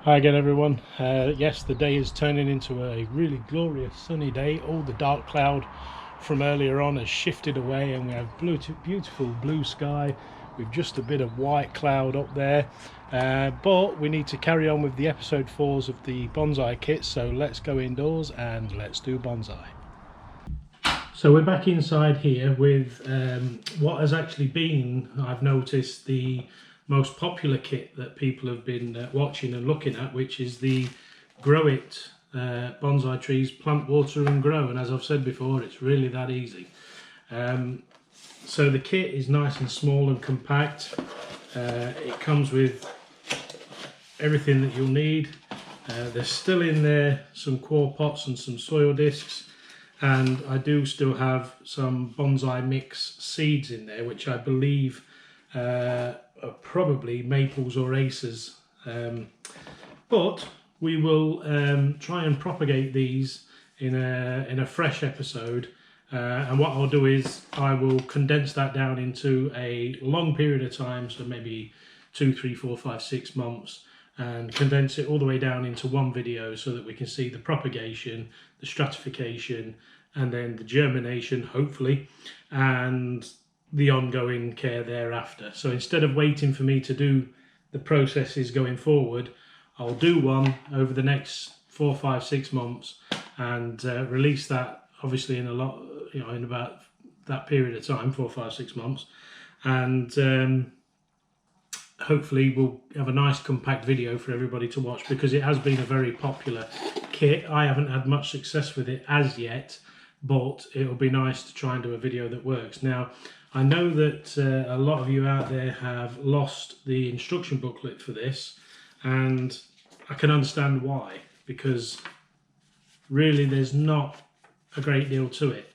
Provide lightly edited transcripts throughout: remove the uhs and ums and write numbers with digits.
Hi again everyone. Yes, the day is turning into a really glorious sunny day. All the dark cloud from earlier on has shifted away and we have beautiful blue sky with just a bit of white cloud up there. But we need to carry on with the episode 4s of the bonsai kit, so let's go indoors and let's do bonsai. So we're back inside here with what has actually been, I've noticed, the most popular kit that people have been watching and looking at, which is the Grow It Bonsai Trees Plant, Water and Grow. And as I've said before, it's really that easy. So the kit is nice and small and compact. It comes with everything that you'll need. There's still in there some core pots and some soil discs. And I do still have some bonsai mix seeds in there, which I believe are probably maples or acers. But we will try and propagate these in a fresh episode. And what I'll do is I will condense that down into a long period of time, so maybe 2, 3, 4, 5, 6 months, and condense it all the way down into one video so that we can see the propagation, the stratification, and then the germination, hopefully, and the ongoing care thereafter. So instead of waiting for me to do the processes going forward, I'll do one over the next 4, 5, 6 months and release that obviously in in about that period of time, 4, 5, 6 months, and hopefully we'll have a nice compact video for everybody to watch, because it has been a very popular kit. I haven't had much success with it as yet, but it'll be nice to try and do a video that works. Now, I know that a lot of you out there have lost the instruction booklet for this, and I can understand why, because really there's not a great deal to it.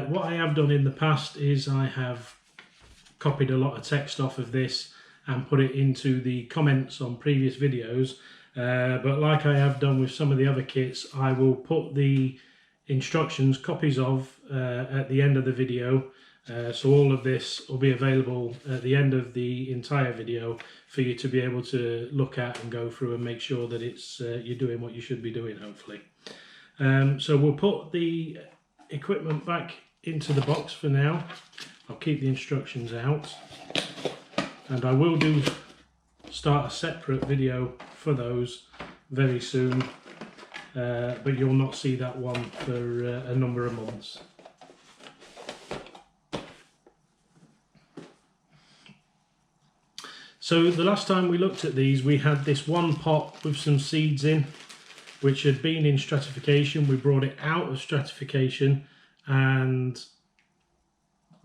What I have done in the past is I have copied a lot of text off of this and put it into the comments on previous videos, but like I have done with some of the other kits, I will put the instructions, copies of, at the end of the video. So all of this will be available at the end of the entire video for you to be able to look at and go through and make sure that it's you're doing what you should be doing, hopefully. So we'll put the equipment back into the box for now. I'll keep the instructions out, and I will start a separate video for those very soon, but you'll not see that one for a number of months. So the last time we looked at these, we had this one pot with some seeds in, which had been in stratification. We brought it out of stratification and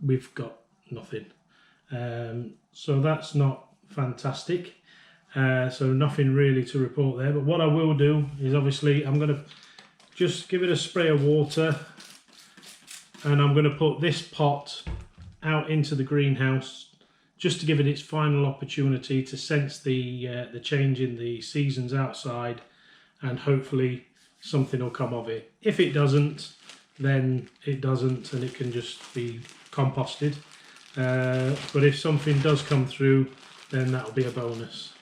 we've got nothing. So that's not fantastic. So nothing really to report there. But what I will do is, obviously, I'm going to just give it a spray of water, and I'm going to put this pot out into the greenhouse just to give it its final opportunity to sense the change in the seasons outside, and hopefully something will come of it. If it doesn't, then it doesn't, and it can just be composted. But if something does come through, then that'll be a bonus.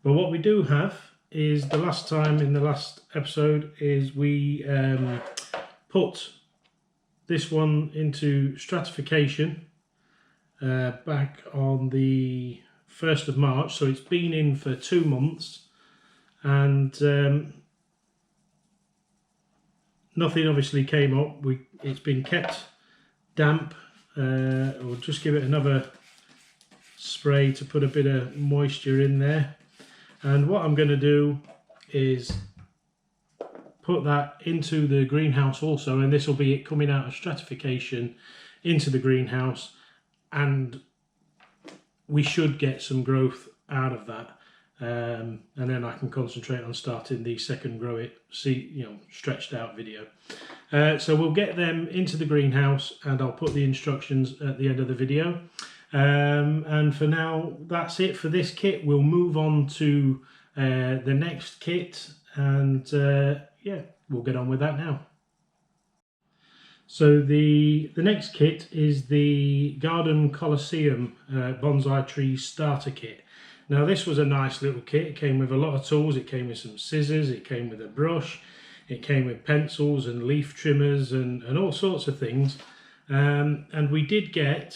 But what we do have is, the last time in the last episode, is we put this one into stratification back on the 1st of March. So it's been in for 2 months, and nothing obviously came up. It's been kept damp. We'll just give it another spray to put a bit of moisture in there. And what I'm going to do is put that into the greenhouse also, and this will be it coming out of stratification into the greenhouse, and we should get some growth out of that. And then I can concentrate on starting the second Grow It, stretched out video. So we'll get them into the greenhouse, and I'll put the instructions at the end of the video. And for now, that's it for this kit. We'll move on to the next kit, and yeah, we'll get on with that now. So the next kit is the Garden Coliseum Bonsai Tree Starter Kit. Now this was a nice little kit. It came with a lot of tools. It came with some scissors, it came with a brush, it came with pencils and leaf trimmers and all sorts of things. And we did get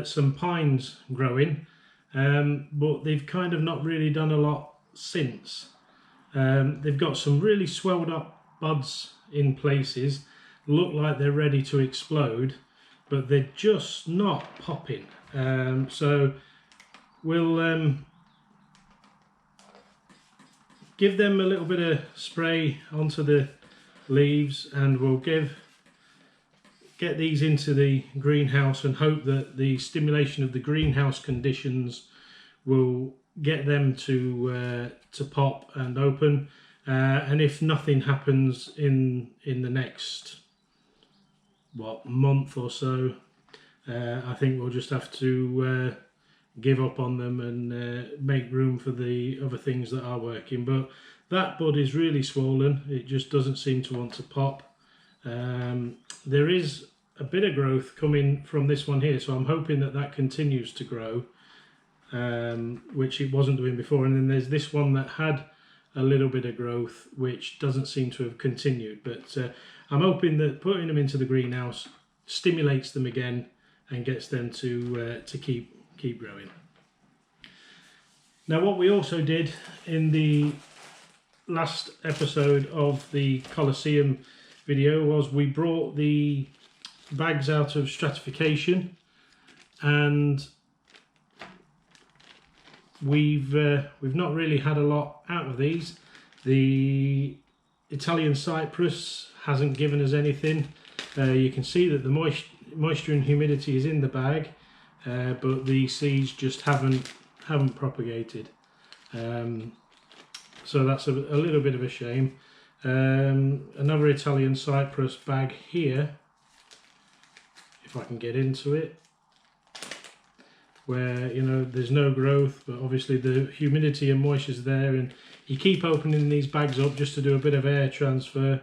some pines growing, but they've kind of not really done a lot since. They've got some really swelled up buds in places, look like they're ready to explode, but they're just not popping. So we'll give them a little bit of spray onto the leaves, and we'll get these into the greenhouse and hope that the stimulation of the greenhouse conditions will get them to pop and open. And if nothing happens in the next month or so, I think we'll just have to give up on them and make room for the other things that are working. But that bud is really swollen. It just doesn't seem to want to pop. There is a bit of growth coming from this one here, so I'm hoping that that continues to grow, which it wasn't doing before. And then there's this one that had a little bit of growth, which doesn't seem to have continued. But I'm hoping that putting them into the greenhouse stimulates them again and gets them to keep growing. Now, what we also did in the last episode of the Coliseum video was we brought the bags out of stratification, and we've not really had a lot out of these. The Italian cypress hasn't given us anything. You can see that the moisture and humidity is in the bag, but the seeds just haven't propagated. So that's a little bit of a shame. Another Italian cypress bag here, if I can get into it, where there's no growth, but obviously the humidity and moisture is there, and you keep opening these bags up just to do a bit of air transfer.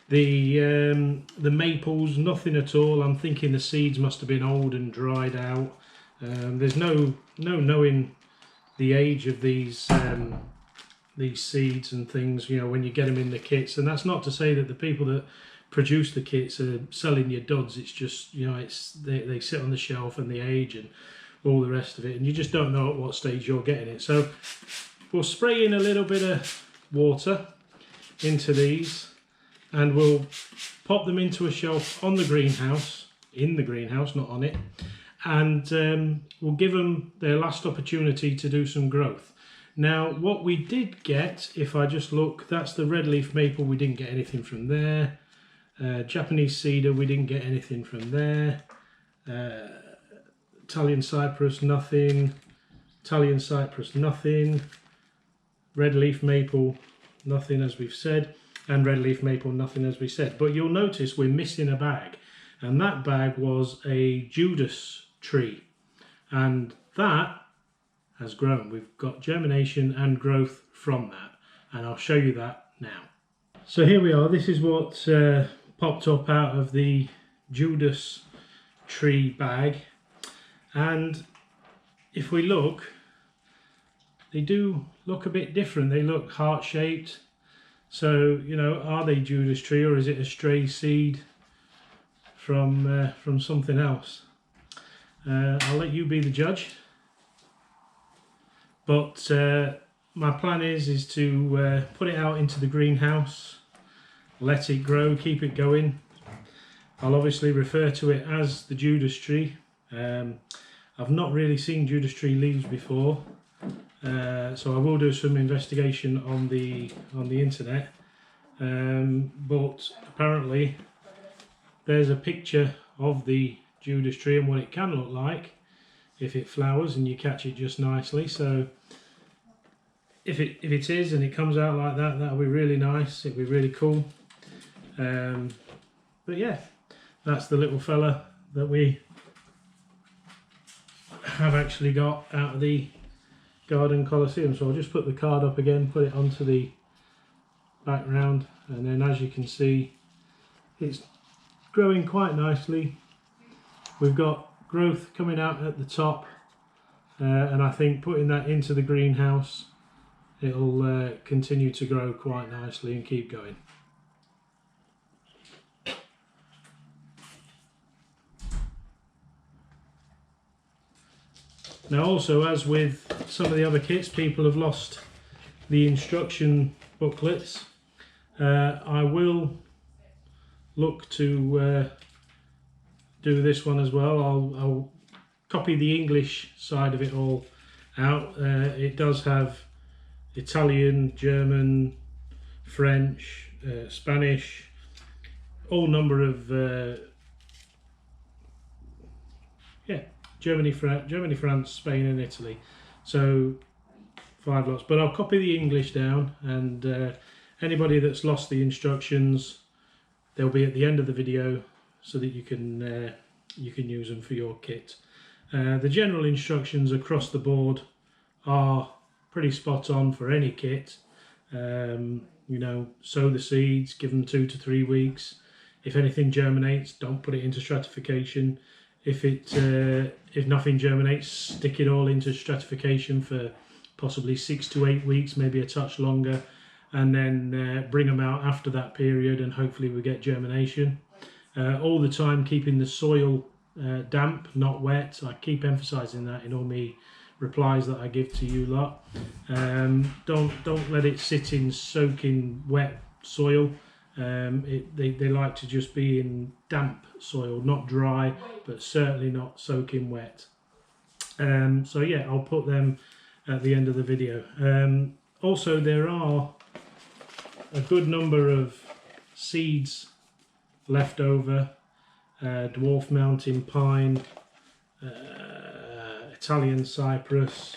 The maples, nothing at all. I'm thinking the seeds must have been old and dried out. There's no knowing the age of these seeds and things, when you get them in the kits. And that's not to say that the people that produce the kits are selling you duds. It's just, they sit on the shelf and they age and all the rest of it, and you just don't know at what stage you're getting it. So we'll spray in a little bit of water into these, and we'll pop them into a shelf on the greenhouse, in the greenhouse, not on it, and we'll give them their last opportunity to do some growth. Now, what we did get, if I just look, that's the red leaf maple. We didn't get anything from there. Japanese cedar, we didn't get anything from there. Italian cypress, nothing. Italian cypress, nothing. Red leaf maple, nothing, as we've said. And red leaf maple, nothing, as we said. But you'll notice we're missing a bag, and that bag was a Judas tree, and that has grown. We've got germination and growth from that, and I'll show you that now. So here we are. This is what popped up out of the Judas tree bag, and if we look, they do look a bit different. They look heart-shaped. So, are they Judas tree, or is it a stray seed from something else? I'll let you be the judge. But my plan is to put it out into the greenhouse, let it grow, keep it going. I'll obviously refer to it as the Judas tree. I've not really seen Judas tree leaves before. So I will do some investigation on the internet, but apparently there's a picture of the Judas tree and what it can look like if it flowers and you catch it just nicely. So if it is and it comes out like that, that'll be really nice. It'll be really cool. But yeah, that's the little fella that we have actually got out of the Garden Coliseum. So I'll just put the card up again, put it onto the background, and then as you can see, it's growing quite nicely. We've got growth coming out at the top, and I think putting that into the greenhouse, it'll continue to grow quite nicely and keep going. Now also, as with some of the other kits, people have lost the instruction booklets. I will look to do this one as well. I'll copy the English side of it all out. It does have Italian, German, French, Spanish, all number of Germany, France, Spain and Italy. So 5 lots, but I'll copy the English down, and anybody that's lost the instructions, they'll be at the end of the video so that you can use them for your kit. The general instructions across the board are pretty spot on for any kit. You know, sow the seeds, give them 2 to 3 weeks. If anything germinates, don't put it into stratification. If nothing germinates, stick it all into stratification for possibly 6 to 8 weeks, maybe a touch longer, and then bring them out after that period, and hopefully we get germination. All the time keeping the soil damp, not wet. I keep emphasizing that in all my replies that I give to you lot. Don't let it sit in soaking wet soil. They like to just be in damp soil, not dry, but certainly not soaking wet. So yeah, I'll put them at the end of the video. Also, there are a good number of seeds left over. Dwarf mountain pine, Italian cypress,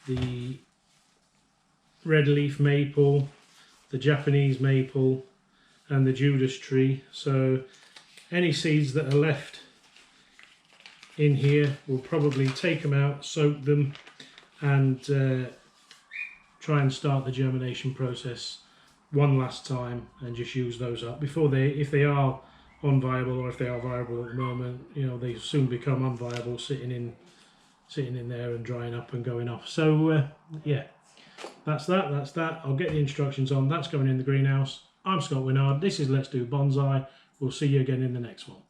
the red leaf maple, the Japanese maple and the Judas tree. So any seeds that are left in here, we'll probably take them out, soak them, and try and start the germination process one last time and just use those up before if they are unviable, or if they are viable at the moment, you know, they soon become unviable sitting in there and drying up and going off. So yeah, that's that. I'll get the instructions on. That's going in the greenhouse. I'm Scott Winard. This is Let's Do Bonsai. We'll see you again in the next one.